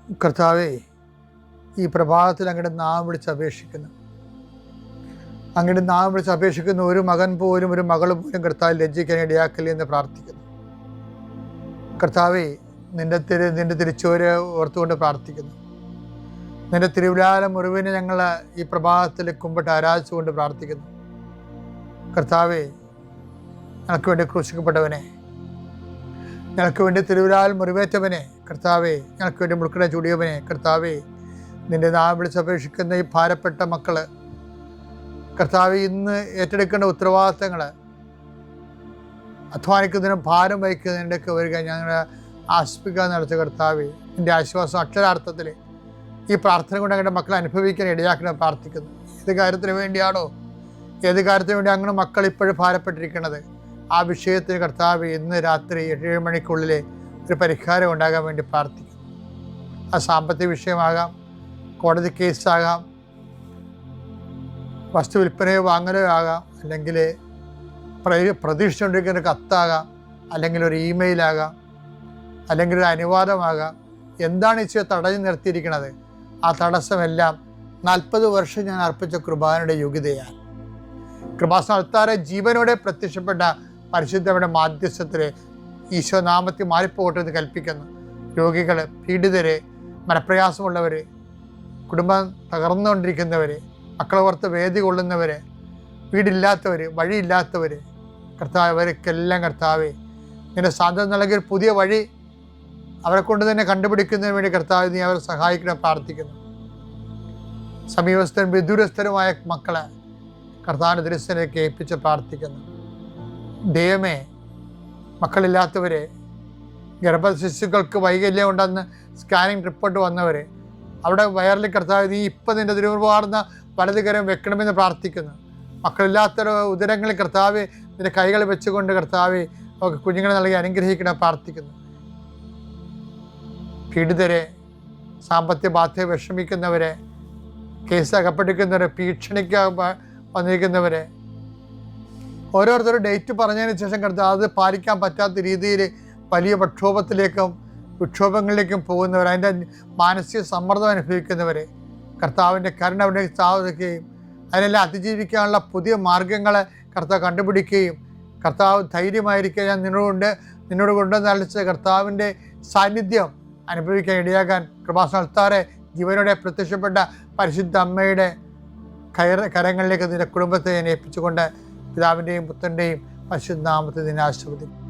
കർത്താവേ, ഈ പ്രഭാതത്തിൽ അങ്ങയുടെ നാമം വിളിച്ച് അപേക്ഷിക്കുന്നു. അങ്ങയുടെ നാമം വിളിച്ച് അപേക്ഷിക്കുന്ന ഒരു മകൻ പോലും ഒരു മകൾ പോലും കർത്താവ് ലജ്ജിക്കാൻ ഇടയാക്കല്ലേ എന്ന് പ്രാർത്ഥിക്കുന്നു. കർത്താവേ, നിന്റെ തിരിച്ചുവരെ ഓർത്തുകൊണ്ട് പ്രാർത്ഥിക്കുന്നു. നിന്റെ തിരുവിലാല മുറിവിനെ ഞങ്ങൾ ഈ പ്രഭാതത്തിൽ കുമ്പിട്ട് ആരാധിച്ചുകൊണ്ട് പ്രാർത്ഥിക്കുന്നു. കർത്താവേ, ഞങ്ങൾക്ക് വേണ്ടി ക്രൂശിക്കപ്പെട്ടവനെ, ഞങ്ങൾക്ക് വേണ്ടി തിരുവിലാൽ മുറിവേറ്റവനെ, കർത്താവേ, ഞങ്ങൾക്ക് വേണ്ടി മുൾക്കിട ചൂടിയവനെ, കർത്താവേ, നിന്റെ നാമം വിളിച്ചപേക്ഷിക്കുന്ന ഈ ഭാരപ്പെട്ട മക്കള്, കർത്താവേ, ഇന്ന് ഏറ്റെടുക്കേണ്ട ഉത്തരവാദിത്തങ്ങൾ, അധ്വാനിക്കുന്നതിനും ഭാരം വഹിക്കുന്നതിൻ്റെയൊക്കെ വരിക ഞങ്ങളെ ആശ്വസിപ്പിക്കാൻ നടത്തിയ കർത്താവേ, നിൻ്റെ ആശ്വാസം അക്ഷരാർത്ഥത്തിൽ ഈ പ്രാർത്ഥന കൊണ്ട് ഞങ്ങളുടെ മക്കളെ അനുഭവിക്കാൻ ഇടയാക്കണം പ്രാർത്ഥിക്കുന്നു. ഏത് കാര്യത്തിന് വേണ്ടിയാണോ, ഏത് കാര്യത്തിന് വേണ്ടി അങ്ങനെ മക്കൾ ഇപ്പോഴും ഭാരപ്പെട്ടിരിക്കുന്നത്, ആ വിഷയത്തിന് കർത്താവ് ഇന്ന് രാത്രി 7 മണിക്കുള്ളിൽ ഒരു പരിഹാരം ഉണ്ടാകാൻ വേണ്ടി പ്രാർത്ഥിക്കുന്നു. ആ സാമ്പത്തിക വിഷയമാകാം, കോടതി കേസാകാം, വസ്തു വിൽപ്പനയോ വാങ്ങലോ ആകാം, അല്ലെങ്കിൽ പ്രതീക്ഷിച്ചുകൊണ്ടിരിക്കുന്ന കത്താകാം, അല്ലെങ്കിൽ ഒരു ഇമെയിലാകാം, അല്ലെങ്കിൽ ഒരു അനുവാദമാകാം. എന്താണ് ഈശോ തടഞ്ഞു നിർത്തിയിരിക്കുന്നത്? ആ തടസ്സമെല്ലാം 40 വർഷം ഞാൻ അർപ്പിച്ച കൃപാനയുടെ യോഗ്യതയാണ്. കൃപാസ്ഥാനത്താറെ ജീവനോടെ പ്രത്യക്ഷപ്പെട്ട പരിശുദ്ധയുടെ മാധ്യസ്ഥത്തിൽ ഈശോ നാമത്തിൽ മാറിപ്പോകട്ടെ എന്ന് കൽപ്പിക്കുന്നു. രോഗികൾ, പീഡിതരെ, മനപ്രയാസമുള്ളവർ, കുടുംബം തകർന്നുകൊണ്ടിരിക്കുന്നവർ, മക്കളെ ഓർത്ത് വേദി കൊള്ളുന്നവർ, വീടില്ലാത്തവർ, വഴിയില്ലാത്തവർ, കർത്താവ്, അവർക്കെല്ലാം കർത്താവേ, നിന്റെ സാന്ത്വനം നൽകിയ പുതിയ വഴി അവരെ കൊണ്ട് തന്നെ കണ്ടുപിടിക്കുന്നതിന് വേണ്ടി കർത്താവ് നീ അവരെ സഹായിക്കണം പ്രാർത്ഥിക്കുന്നു. സമീപസ്ഥരും വിദൂരസ്ഥരുമായ മക്കളെ കർത്താവിൻ്റെ ദൃശ്യത്തിലേക്ക് ഏൽപ്പിച്ച് പ്രാർത്ഥിക്കുന്നു. ദൈവമേ, മക്കളില്ലാത്തവരെ, ഗർഭശിശുക്കൾക്ക് വൈകല്യം ഉണ്ടെന്ന് സ്കാനിങ് റിപ്പോർട്ട് വന്നവരെ, അവിടെ വയറിൽ കർത്താവ് നീ ഇപ്പം നിൻ്റെ തിരുവാർന്ന വലതുകരം വെക്കണമെന്ന് പ്രാർത്ഥിക്കുന്നു. മക്കളില്ലാത്ത ഉദരങ്ങളിൽ കർത്താവ് നിൻ്റെ കൈകൾ വെച്ചുകൊണ്ട് കർത്താവ് അവർക്ക് കുഞ്ഞുങ്ങളെ നൽകി അനുഗ്രഹിക്കണം പ്രാർത്ഥിക്കുന്നു. പീഡിതരെ, സാമ്പത്തിക ബാധ്യത വിഷമിക്കുന്നവരെ, കേസ് അകപ്പെട്ടിരിക്കുന്നവരെ, ഭീഷണിക്ക് വന്നിരിക്കുന്നവരെ, ഓരോരുത്തരും ഡേറ്റ് പറഞ്ഞതിന് ശേഷം കർത്താവ് അത് പാലിക്കാൻ പറ്റാത്ത രീതിയിൽ വലിയ വിക്ഷോഭങ്ങളിലേക്കും പോകുന്നവർ, അതിൻ്റെ മാനസിക സമ്മർദ്ദം അനുഭവിക്കുന്നവരെ കർത്താവിൻ്റെ കരുണ അവിടെ സ്ഥാപിക്കുകയും അതിനെല്ലാം അതിജീവിക്കാനുള്ള പുതിയ മാർഗങ്ങളെ കർത്താവ് കണ്ടുപിടിക്കുകയും കർത്താവ് ധൈര്യമായിരിക്കുക, ഞാൻ നിന്നോട് കൊണ്ടുവന്ന് അളിച്ച കർത്താവിൻ്റെ സാന്നിധ്യം അനുഭവിക്കാൻ ഇടയാകാൻ കൃപാസ്ഥാനത്താറെ ജീവനോടെ പ്രത്യക്ഷപ്പെട്ട പരിശുദ്ധ അമ്മയുടെ കരങ്ങളിലേക്ക് നിന്റെ കുടുംബത്തെ ഞാൻ ഏൽപ്പിച്ചുകൊണ്ട് പിതാവിൻ്റെയും പുത്രൻ്റെയും പരിശുദ്ധ നാമത്തിൽ നിന്നെ ആശീർവദിക്കും.